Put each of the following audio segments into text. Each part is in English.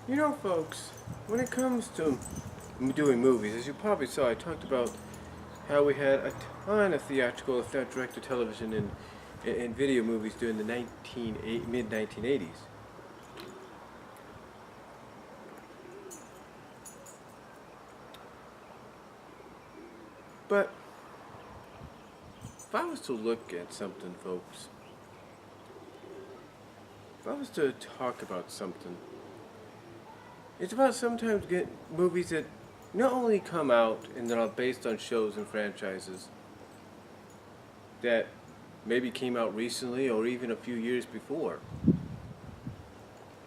You know, folks, when it comes to doing movies, as you probably saw, I talked about how we had a ton of theatrical, if not direct-to-television and video movies during the mid 1980s. But if I was to look at something, folks, if I was to talk about something, it's about sometimes get movies that not only come out and that are based on shows and franchises that maybe came out recently or even a few years before,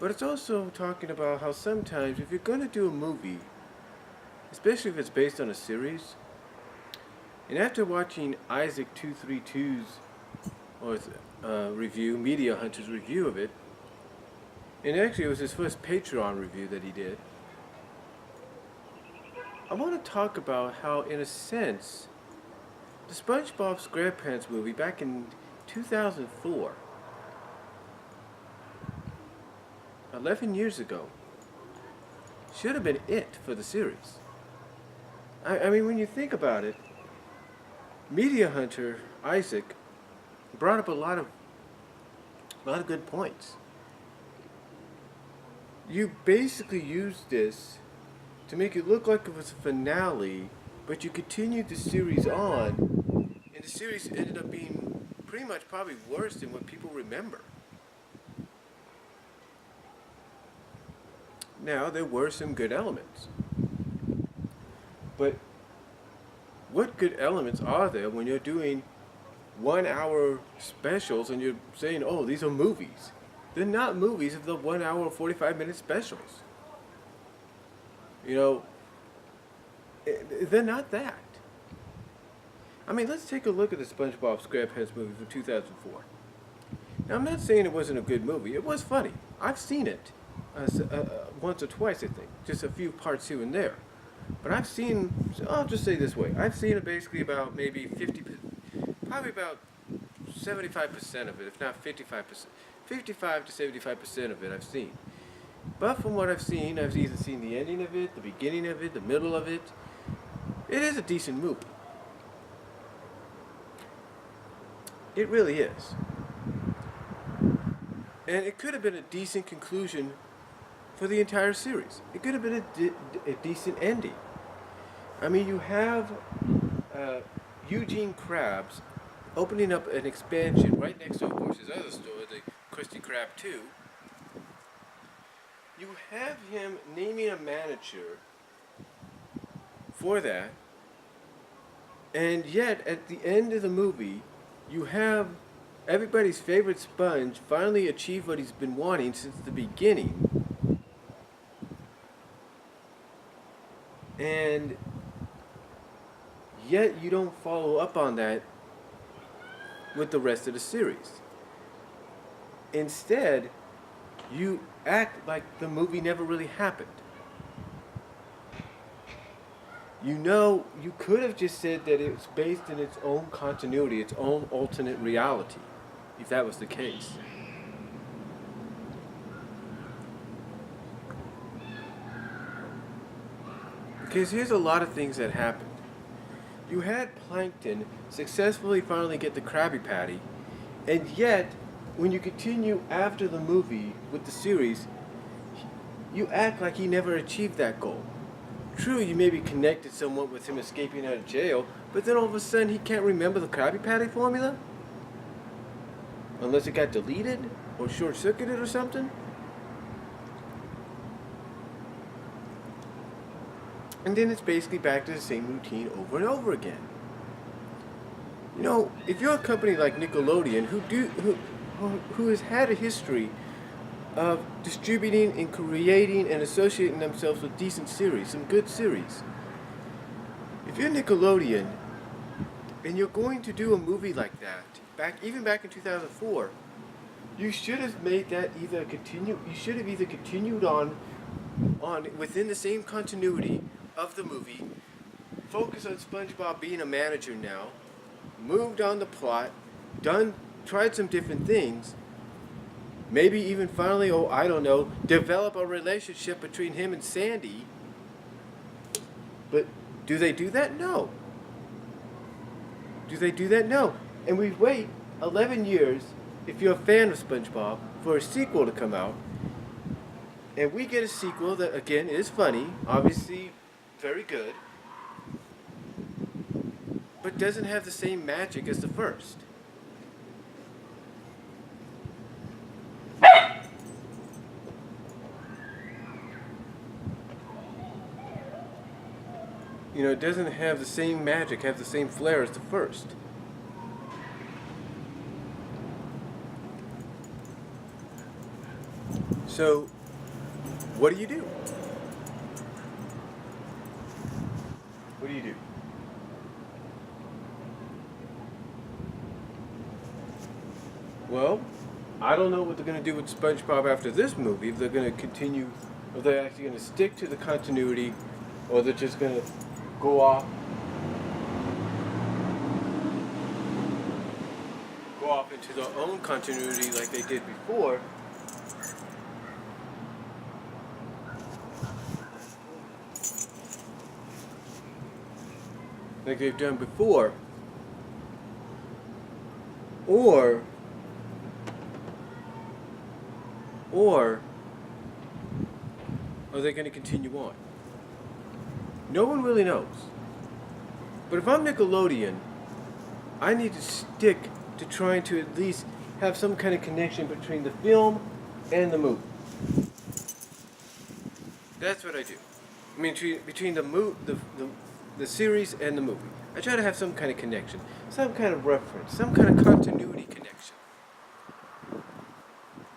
but it's also talking about how sometimes if you're going to do a movie, especially if it's based on a series, and after watching Isaac 232's review, Media Hunter's review of it, and actually it was his first Patreon review that he did, I want to talk about how, in a sense, the SpongeBob SquarePants movie back in 2004, 11 years ago, should have been it for the series. I mean, when you think about it, Media Hunter Isaac brought up a lot of good points. You basically used this to make it look like it was a finale, but you continued the series on, and the series ended up being pretty much probably worse than what people remember. Now, there were some good elements, but what good elements are there when you're doing 1 hour specials and you're saying, oh, these are movies? They're not movies of the 1 hour 45-minute specials. You know, they're not that. I mean, let's take a look at the SpongeBob SquarePants movie from 2004. Now, I'm not saying it wasn't a good movie. It was funny. I've seen it once or twice, I think. Just a few parts here and there. But I've seen, I'll just say this way, I've seen it basically about maybe 50, probably about 75% of it, if not 55%. 55 to 75% of it I've seen. But from what I've seen, I've either seen the ending of it, the beginning of it, the middle of it. It is a decent movie. It really is. And it could have been a decent conclusion for the entire series. It could have been a decent ending. I mean, you have Eugene Krabs opening up an expansion right next to, of course, his other store, the Krusty Krab 2. You have him naming a manager for that, and yet at the end of the movie, you have everybody's favorite sponge finally achieve what he's been wanting since the beginning. And yet you don't follow up on that with the rest of the series. Instead, you act like the movie never really happened. You know, you could have just said that it's based in its own continuity, its own alternate reality, if that was the case. Because here's a lot of things that happened. You had Plankton successfully finally get the Krabby Patty, and yet, when you continue after the movie with the series, you act like he never achieved that goal. True, you maybe connected somewhat with him escaping out of jail, but then all of a sudden he can't remember the Krabby Patty formula? Unless it got deleted or short-circuited or something? And then it's basically back to the same routine over and over again. You know, if you're a company like Nickelodeon, who has had a history of distributing and creating and associating themselves with decent series, some good series. If you're Nickelodeon and you're going to do a movie like that, even back in 2004, you should have made that either continue. You should have either continued on within the same continuity of the movie, focus on SpongeBob being a manager now, moved on the plot, tried some different things, Maybe even finally, oh, I don't know, develop a relationship between him and Sandy. But do they do that? No. Do they do that? No. And we wait 11 years, if you're a fan of SpongeBob, for a sequel to come out. And we get a sequel that, again, is funny, obviously very good, but doesn't have the same magic as the first. You know, it doesn't have the same magic, have the same flair as the first. So, what do you do? What do you do? Well, I don't know what they're going to do with SpongeBob after this movie. If they're going to continue, if they're actually going to stick to the continuity, or they're just going to go off into their own continuity like they did before. Like they've done before. Or are they going to continue on? No one really knows. But if I'm Nickelodeon, I need to stick to trying to at least have some kind of connection between the film and the movie. That's what I do. I mean, between the series and the movie. I try to have some kind of connection, some kind of reference, some kind of continuity connection.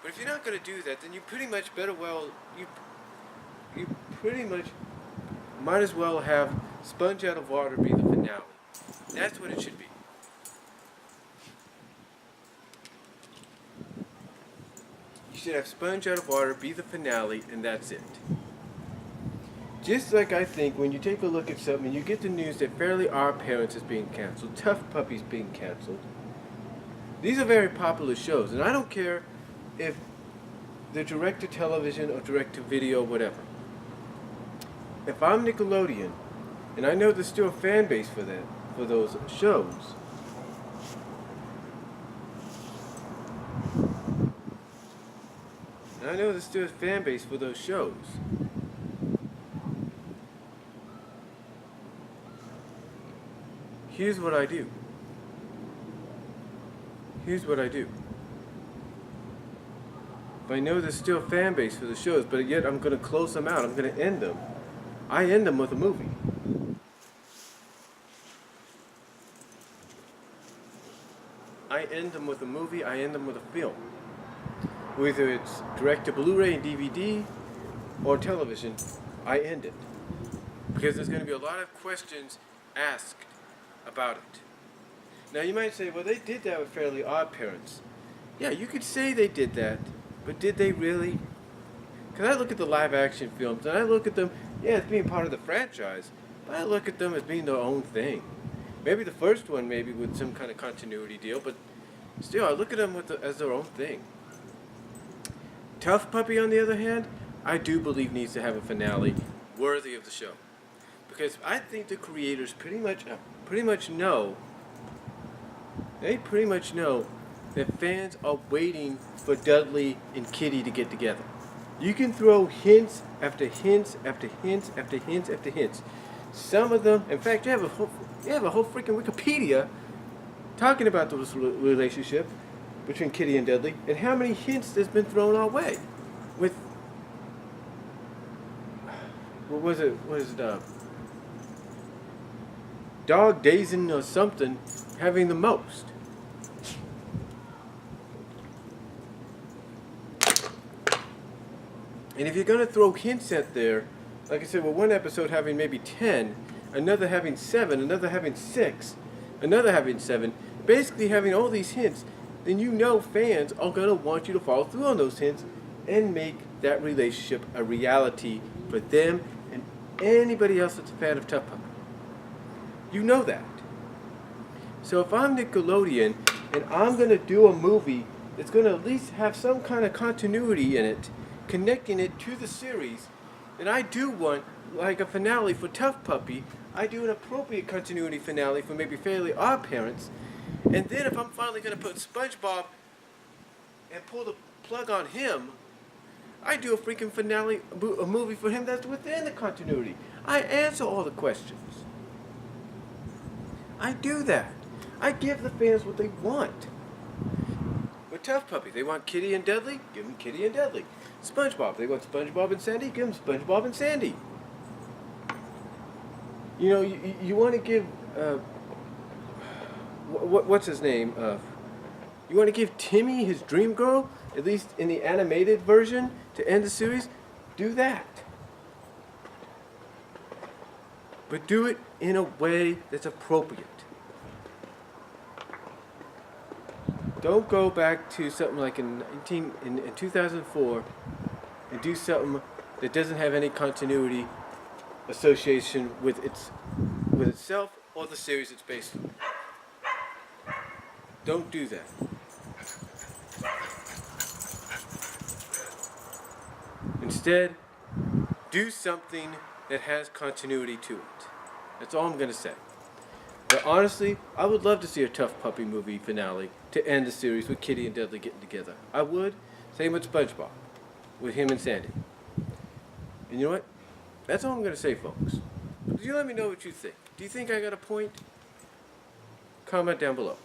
But if you're not going to do that, then you pretty much you pretty much might as well have Sponge Out of Water be the finale. That's what it should be. You should have Sponge Out of Water be the finale, and that's it. Just like I think when you take a look at something and you get the news that Fairly Odd Parents is being canceled, T.U.F.F. Puppy's being canceled. These are very popular shows, and I don't care if they're direct to television or direct to video, whatever. If I'm Nickelodeon, and I know there's still a fan base for those shows, and I know there's still a fan base for those shows, here's what I do. Here's what I do. If I know there's still a fan base for the shows, but yet I'm going to close them out, I'm going to end them, I end them with a movie. I end them with a movie, I end them with a film. Whether it's direct to Blu-ray and DVD or television, I end it. Because there's going to be a lot of questions asked about it. Now you might say, well, they did that with Fairly Odd Parents. Yeah, you could say they did that, but did they really? Because I look at the live action films and I look at them, yeah, as being part of the franchise, but I look at them as being their own thing. Maybe the first one, maybe with some kind of continuity deal, but still, I look at them as their own thing. T.U.F.F. Puppy, on the other hand, I do believe needs to have a finale worthy of the show. Because I think the creators pretty much know that fans are waiting for Dudley and Kitty to get together. You can throw hints after hints after hints after hints after hints. Some of them, in fact, you have a whole freaking Wikipedia talking about this relationship between Kitty and Dudley, and how many hints there's been thrown our way. With what was it? Dog Dazing or something having the most. And if you're going to throw hints at there, like I said, well, one episode having maybe 10, another having 7, another having 6, another having 7, basically having all these hints, then you know fans are going to want you to follow through on those hints and make that relationship a reality for them and anybody else that's a fan of T.U.F.F. Puppy. You know that. So if I'm Nickelodeon and I'm going to do a movie it's going to at least have some kind of continuity in it, connecting it to the series. And I do want, like a finale for Tough Puppy, I do an appropriate continuity finale for maybe Fairly Odd Parents. And then if I'm finally going to put SpongeBob and pull the plug on him, I do a freaking finale, a movie for him that's within the continuity. I answer all the questions. I do that. I give the fans what they want. With Tough Puppy, they want Kitty and Dudley, give them Kitty and Dudley. SpongeBob, they want SpongeBob and Sandy, give them SpongeBob and Sandy. You know, you want to give, what's his name? You want to give Timmy his dream girl, at least in the animated version, to end the series? Do that. But do it in a way that's appropriate. Don't go back to something like in 2004 and do something that doesn't have any continuity association with itself or the series it's based on. Don't do that. Instead, do something that has continuity to it. That's all I'm going to say. But honestly, I would love to see a Tough Puppy movie finale to end the series with Kitty and Dudley getting together. I would. Same with SpongeBob, with him and Sandy. And you know what? That's all I'm going to say, folks. You let me know what you think. Do you think I got a point? Comment down below.